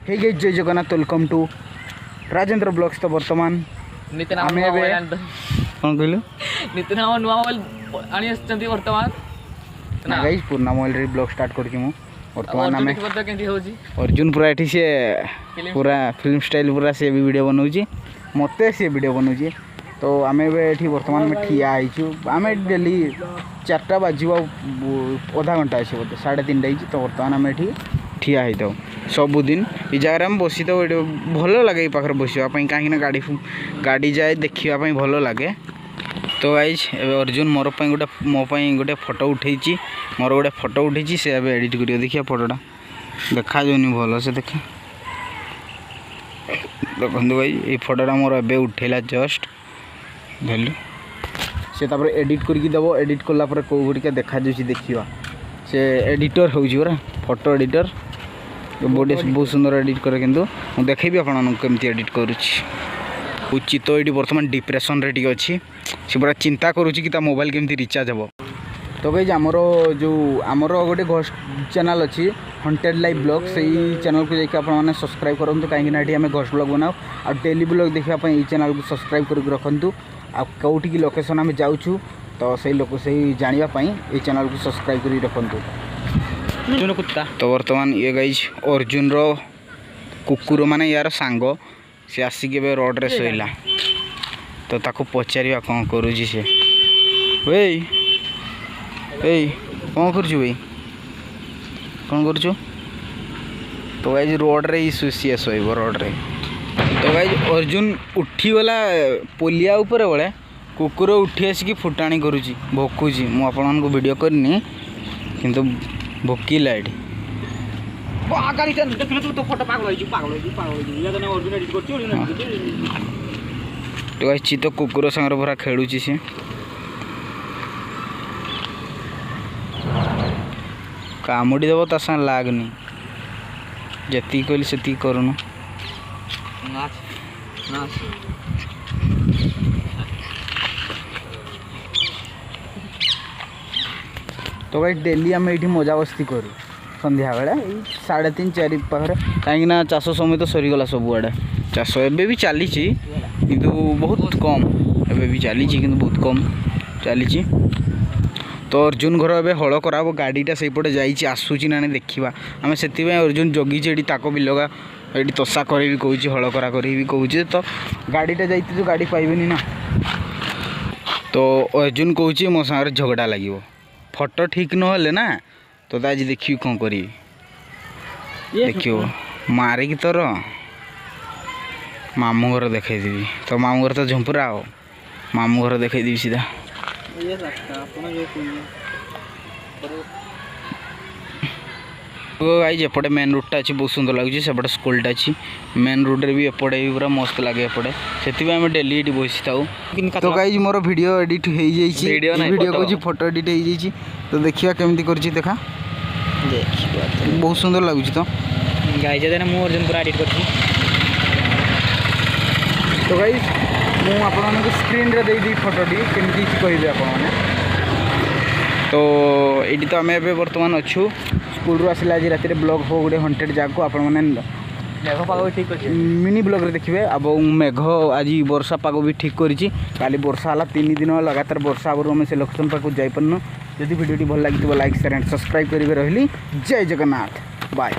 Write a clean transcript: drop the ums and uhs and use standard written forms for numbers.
हे गई Jai Jagannath welcome to Rajendra blogs. तो बर्तमान नितिन कौन कहलु नितिन हम नुआ मोबाइल आनी आछंती बर्तमान ना गाइस पुराना मोबाइल रे ब्लॉग स्टार्ट करछि मु बर्तमान आमे केंती होजी अर्जुन पूरा एठी से पूरा फिल्म स्टाइल पूरा से भी वीडियो बनौछि मते से वीडियो बनौछि। तो आमे एठी बर्तमान में ठिया आइछु आमे डेली 4टा बाजिबा आधा घंटा अछि बोते 3:30 आइछि। तो बर्तमान आमे एठी ठिया हेतौ सबुदिन ई जगह में बसी तो भल लगे पाखर बसवा कहीं गाड़ी जाए देखा भल लगे। तो गाइज अर्जुन मोर गोटे मोपाई फोटो उठे मोर गोटे फोटो उठे से एडिट कर देखिए फोटोटा देखा जाऊनि भल से देख देखु भाई ये फोटोटा मोर ए उठेला जस्ट भैलु से एडिट करके देव एडिट कलापर कौ गुड़िका देखा देखा से एडिटर हो फोटो एडिटर बॉडी बहुत सुंदर एडिट करे किंतु मु देखेबी आपन केमती एडिट करूची उचित। तो ये बर्तमान डिप्रेशन रे अच्छी से पूरा चिंता करुच्ची कि ता मोबाइल केमती रिचार्ज हे। तो गाइज आमर जो आमर गोटे घोस्ट चैनल अच्छी हंटेड लाइफ ब्लॉग से चैनल को जाकि आपने सब्सक्राइब करूँ कहीं आम घोस्ट ब्लॉग बनाओ आ डेली ब्लॉग देखा ये चैनल को सब्सक्राइब करके रखु आ कौटी लोकेशन आम जाऊँ तो से लोक से जानापी ये चैनल को सब्सक्राइब कर रखु। कुत्ता तो बर्तमान ये गाइज अर्जुन रो कुकुर माने यार सांग सी आसिक रोड रे शोला तो ताको पचारिया कौन करुँची से भाई कौन कर भाई कौन कर तो गाइज रोड रे सी शोब रोड रे। तो गाइज अर्जुन उठीगला पोलिया ऊपर बेले कुकुर उठी आसिक फुटाणी करुँची भोकुची मु आपको वीडियो करनी किंतु भोकिला ये तो कुकुर सागर पूरा खेलुची सी कामुड़ी देव ता संग लागनी जी कहली से करूनु तो भाई डेली आम ये मजा मस्ती करूँ संध्या बेले 3:30-4 पाखे कहीं चाष समय तो सरीगला सबुआड़े चाष एवं भी चली किंतु बहुत कम एवं भी चली किंतु बहुत कम चली। तो अर्जुन घर ए हल कराब गाड़ीटा से पटे जासूची ना देखा आम से अर्जुन जगीचे ताक बिलगा ये तोषा कर भी कौच हल करा भी कौचे तो गाड़ीटा जाइए गाड़ी पाइबेनी ना। तो अर्जुन कौच मो सागर झगड़ा लगे फोटो ठीक नहले ना तो आज देखिए कौन करी देखियो मारिक तोर मामू घर देखदेवी तो मामू घर तो झुंपुरा हो मामू घर देखदेवी सीधा तो आई एपटे मेन रोडटा अच्छी बहुत सुंदर लगे सेपटे स्कूलटा अच्छी मेन रोड रे भी एपटे भी पूरा मस्त लगे एपटे से आम डेली ये बसी था। तो गाइज मोर वीडियो एडिट हो वीडियो को फोटो एडिट हो तो देखिए केमती कर देखा बहुत सुंदर लगुच। तो गाइज मु अर्जुन पूरा एडिट कर तो गाइज मुझे स्क्रीन रे दे फोटोटी केमती कहे आपने। तो ये तो आम ए बर्तमान अच्छू स्कूल आसला आज रात ब्लॉग हो गोटे हंटेड जगह आप मेघ पाग भी ठीक अच्छे मिनी ब्लॉग रे देखिए अब मेघ आज वर्षा पाग भी ठीक करी वर्षा है 3 दिन लगातार वर्षा आगु आम से लोकेशन पाक जापरनु। जदि वीडियो भल लगी लाइक शेयर एंड सब्सक्राइब करेंगे। रही जय जगन्नाथ बाय।